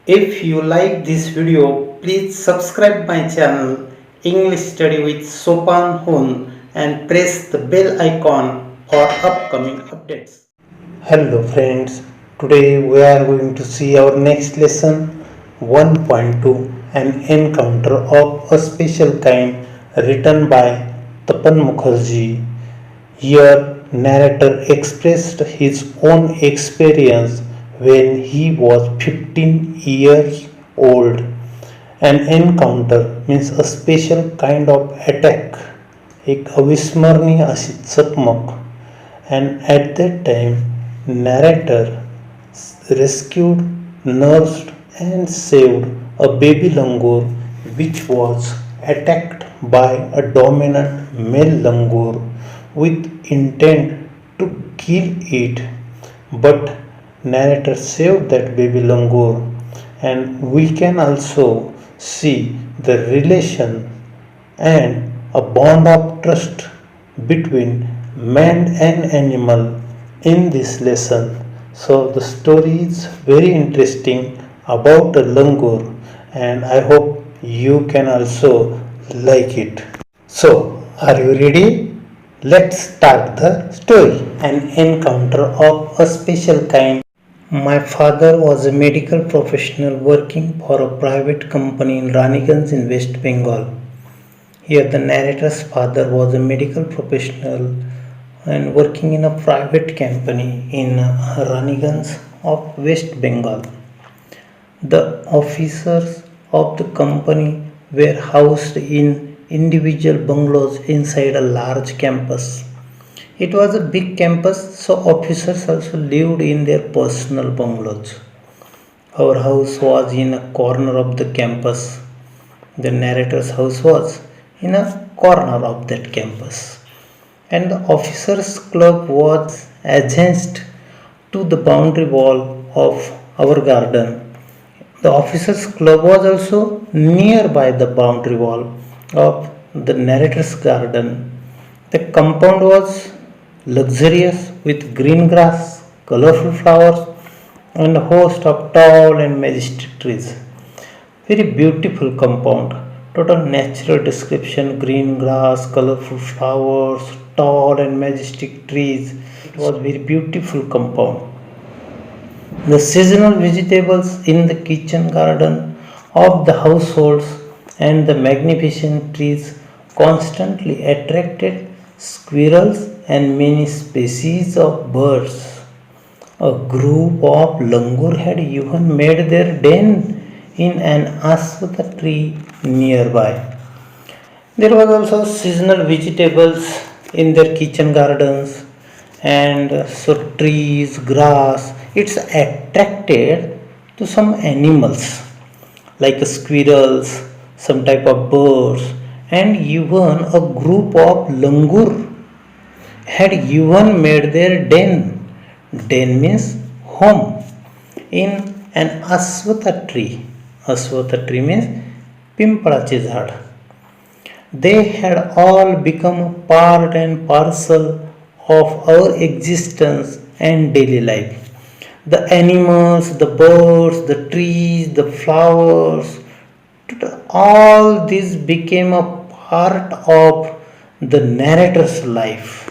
If you like this video, please subscribe my channel English Study with Sopan Hun and press the bell icon for upcoming updates. Hello friends, today we are going to see our next lesson 1.2, an encounter of a special kind, written by Tapan Mukherjee. Here, narrator expressed his own experience when he was 15 years old. An encounter means a special kind of attack, एक अविस्मरणीय अशी चकमक. And at that time, narrator rescued, nursed, and saved a baby langur which was attacked by a dominant male langur with intent to kill it. But narrator saved that baby langur, and we can also see the relation and a bond of trust between man and animal in this lesson. So the story is very interesting about the langur, and I hope you can also like it. So, are you ready? Let's start the story. An encounter of a special kind. My father was a medical professional working for a private company in Raniganj in West Bengal. Here, the narrator's father was a medical professional and working in a private company in Raniganj of West Bengal. The officers of the company were housed in individual bungalows inside a large campus. It was a big campus, so officers also lived in their personal bungalows. Our house was in a corner of the campus. The narrator's house was in a corner of that campus. And the officers' club was adjacent to the boundary wall of our garden. The officers' club was also nearby the boundary wall of the narrator's garden. The compound was luxurious with green grass, colorful flowers, and a host of tall and majestic trees. Very beautiful compound. Total natural description: green grass, colorful flowers, tall and majestic trees. It was very beautiful compound. The seasonal vegetables in the kitchen garden of the households and the magnificent trees constantly attracted squirrels and many species of birds. A group of langur had even made their den in an aswatha tree nearby. There was also seasonal vegetables in their kitchen gardens, and so trees, grass. It's attracted to some animals like squirrels, some type of birds, and even a group of langur had even made their den. Den means home in an aswatha tree. Aswatha tree means पिंपळाचे झाड. They had all become a part and parcel of our existence and daily life. The animals, the birds, the trees, the flowers, all this became a part of the narrator's life.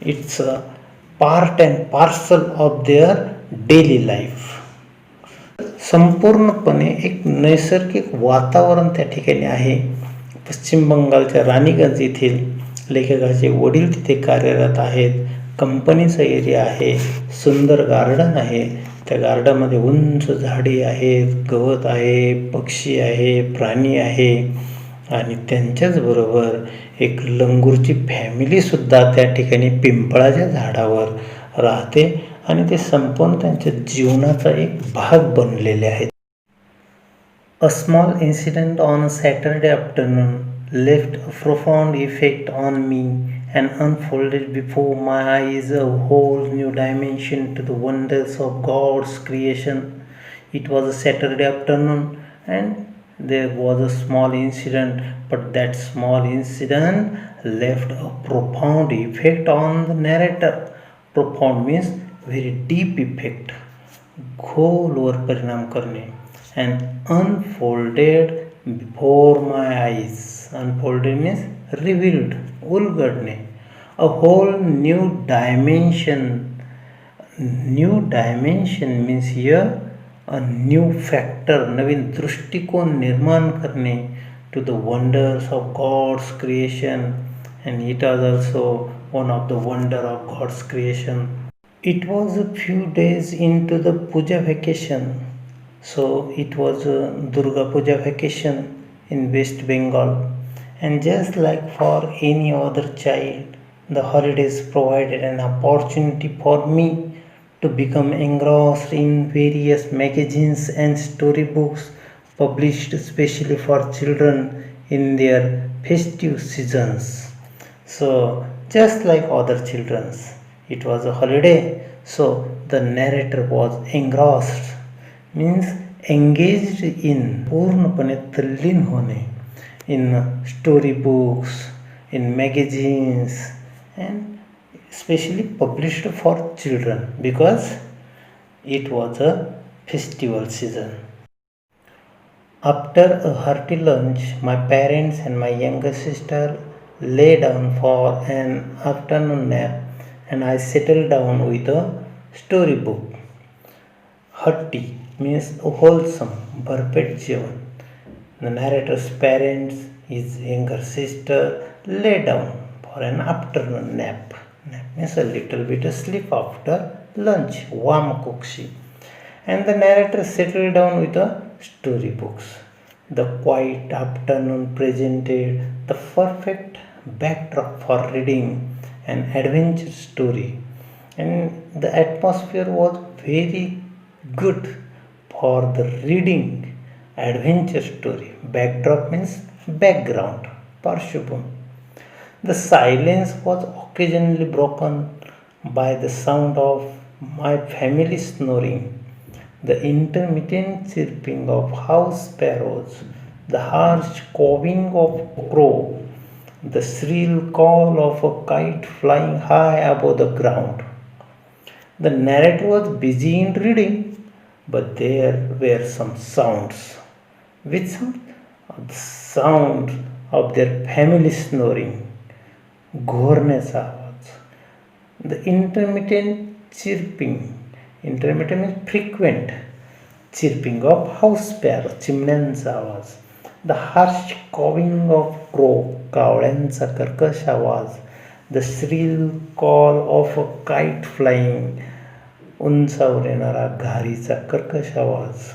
It's a part and parcel of their daily life. संपूर्णपणे एक नैसर्गिक वातावरण त्या ठिकाणी आहे. पश्चिम बंगालच्या राणीगंज येथील लेखकाचे वडील तिथे कार्यरत आहेत. कंपनीचा एरिया आहे, सुंदर गार्डन आहे. त्या गार्डनमध्ये उंच झाडे आहेत, गवत आहे, पक्षी आहे, प्राणी आहे, आणि त्यांच्याचबरोबर एक लंगूरची फॅमिलीसुद्धा त्या ठिकाणी पिंपळाच्या झाडावर राहते, आणि ते संपूर्ण त्यांच्या जीवनाचा एक भाग बनलेले आहेत. A small incident on a Saturday afternoon left a profound effect on me and unfolded before my eyes a whole new dimension to the wonders of God's creation. It was a Saturday afternoon and there was a small incident, but that small incident left a profound effect on the narrator. Profound means very deep effect, खोलवर परिणाम करणे. and unfolded before my eyes. Unfolded means revealed, उलगडणे. A whole new dimension means here a new factor, नवीन दृष्टिकोन निर्माण करणे to the wonders of God's creation, and it was also one of the wonder of God's creation. It was a few days into the Puja vacation, so it was a Durga Puja vacation in West Bengal, and just like for any other child, the holidays provided an opportunity for me to become engrossed in various magazines and storybooks published especially for children in their festive seasons. So, just like other children's, it was a holiday, so the narrator was engrossed, means engaged in, पूर्णपणे तल्लीन होणे, in storybooks, in magazines, and especially published for children because it was a festival season. After a hearty lunch, my parents and my younger sister lay down for an afternoon nap, and I settled down with a storybook. Hearty means wholesome, भरपेट जेवण. The narrator's parents, his younger sister, lay down for an afternoon nap. Nap means a little bit of sleep after lunch, warm kukshi. And the narrator settled down with the storybooks. The quiet afternoon presented the perfect backdrop for reading an adventure story, and the atmosphere was very good for the reading adventure story. Backdrop means background, parshubhumi. The silence was occasionally broken by the sound of my family snoring, the intermittent chirping of house sparrows, the harsh cawing of crow, the shrill call of a kite flying high above the ground. The narrator was busy in reading, but there were some sounds. Which sound? The sound of their family snoring, घोरण्याचा आवाज. The intermittent chirping, intermittent means frequent chirping of house sparrow, चिमण्यांचा आवाज. The harsh cawing of crow, कावळ्यांचा कर्कश आवाज. The shrill call of a kite flying, उंचावर येणारा घारीचा कर्कश आवाज.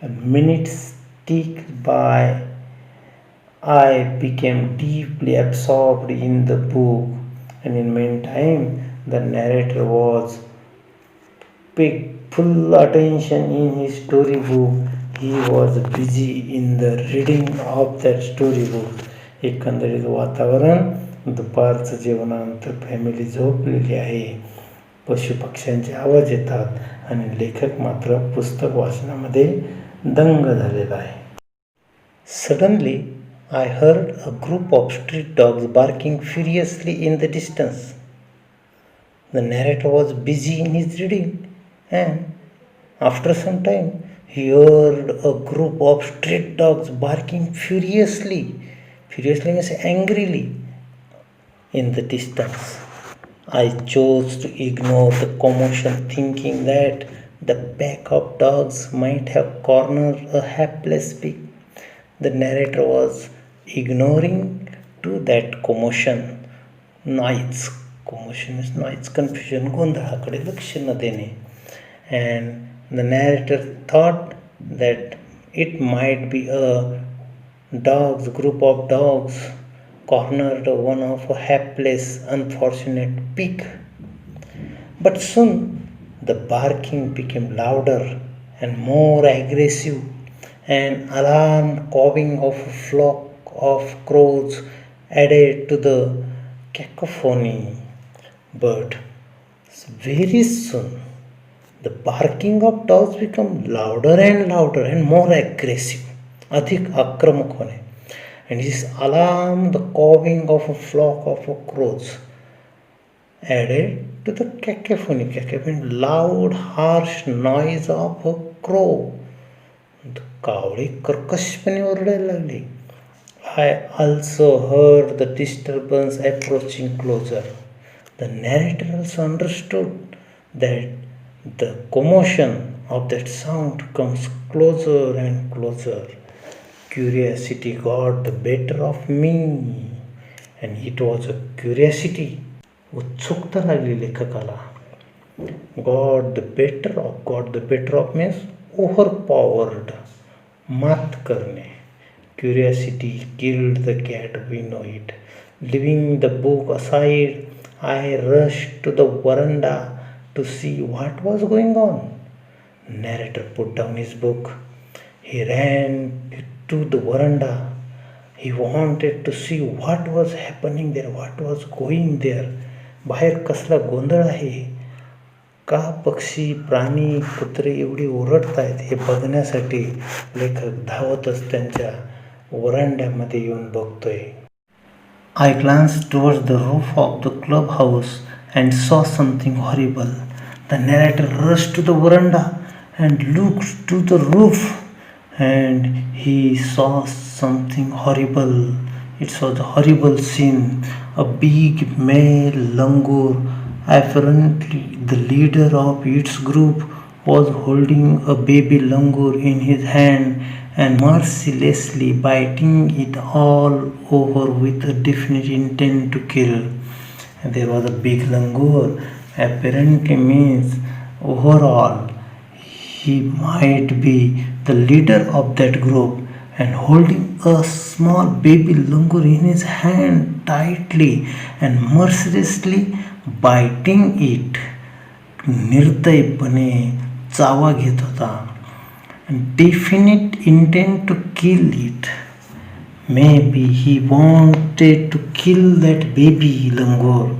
And minutes ticked by. I became deeply absorbed in the book, and in meantime the narrator was paid full attention in his storybook. He was busy in the reading of that storybook. एकंदरीत वातावरण दुपारचं जेवणानंतर family झोपलेली आहे, पशुपक्ष्यांचे आवाज येतात आणि लेखक मात्र पुस्तक वाचनामध्ये दंग झालेला आहे. Suddenly I heard a group of street dogs barking furiously in the distance. The narrator was busy in his reading, and after some time he heard a group of street dogs barking furiously. Furiously means angrily in the distance. I chose to ignore the commotion, thinking that the pack of dogs might have cornered a hapless pig. The narrator was ignoring to that commotion, noise. Commotion is noise, confusion, गोंधळाकडे लक्ष न देणे. And the narrator thought that it might be a group of dogs cornered one of a hapless, unfortunate pig. But soon the barking became louder and more aggressive. An alarmed cawing of a flock of crows added to the cacophony. But very soon the barking of dogs became louder and more aggressive, अधिक आक्रमक होणे. And this alarm, the cawing of a flock of crows, added to the cacophony, loud, harsh noise of a crow. कावळे कर्कशपणे ओरडायला लागले. I also heard the disturbance approaching closer. The narrator also understood that the commotion of that sound comes closer and closer. Curiosity got the better of me, and it was a curiosity. उत्सुकता लागली लेखकाला. got the better of means overpowered, मात करणे. Curiosity killed the cat, we know it. Leaving the book aside, I rushed to the veranda to see what was going on. Narrator put down his book. He ran to the veranda. He wanted to see what was happening there, what was going there. बाहेर कसला गोंधळ आहे, का पक्षी, प्राणी, कुत्रे एवढी ओरडत आहेत हे बघण्यासाठी लेखक धावतच त्यांच्या वरांड्यामध्ये येऊन बघतोय. I glanced towards the roof of the clubhouse and saw something horrible. The narrator rushed to the veranda and looked to the roof, and he saw something horrible. It was a horrible scene. A big male langur, apparently the leader of its group, was holding a baby langur in his hand and mercilessly biting it all over with a definite intent to kill. And there was a big langur, apparently means overall he might be the leader of that group, and holding a small baby langur in his hand tightly and mercilessly biting it, निर्दयपणे चावा घेत होता. Definite intent to kill it. Maybe he wanted to kill that baby langur.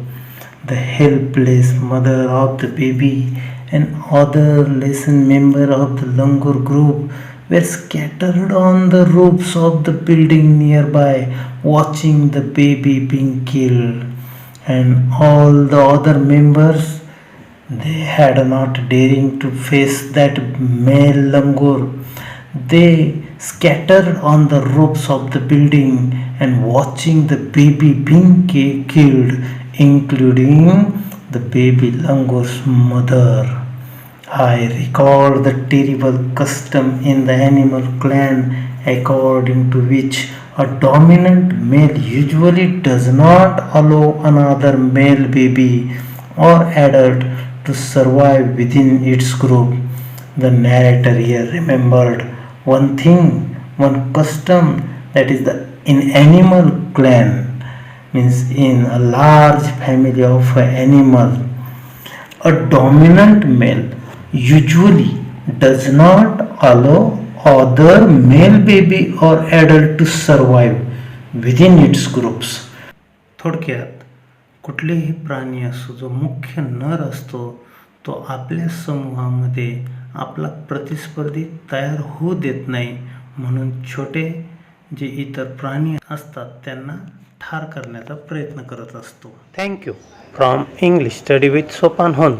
The helpless mother of the baby and other lesser member of the langur group were scattered on the roofs of the building nearby, watching the baby being killed. And all the other members, they had not daring to face that male langur. They scattered on the roofs of the building and watching the baby being killed, including the baby langur's mother. I recall the terrible custom in the animal clan according to which a dominant male usually does not allow another male baby or adult to survive within its group. The narrator here remembered one thing, one custom, that is the in animal clan, means in a large family of animal, a dominant male usually does not allow other male baby or adult to survive within its groups. थोडक्यात कुठलेही प्राणी असो, जो मुख्य नर असतो तो आपल्या समूहामध्ये आपला प्रतिस्पर्धी तयार होऊ देत नाही, म्हणून छोटे जे इतर प्राणी असतात त्यांना ठार करण्याचा प्रयत्न करत असतो. Thank you. From English study with सोपान होन.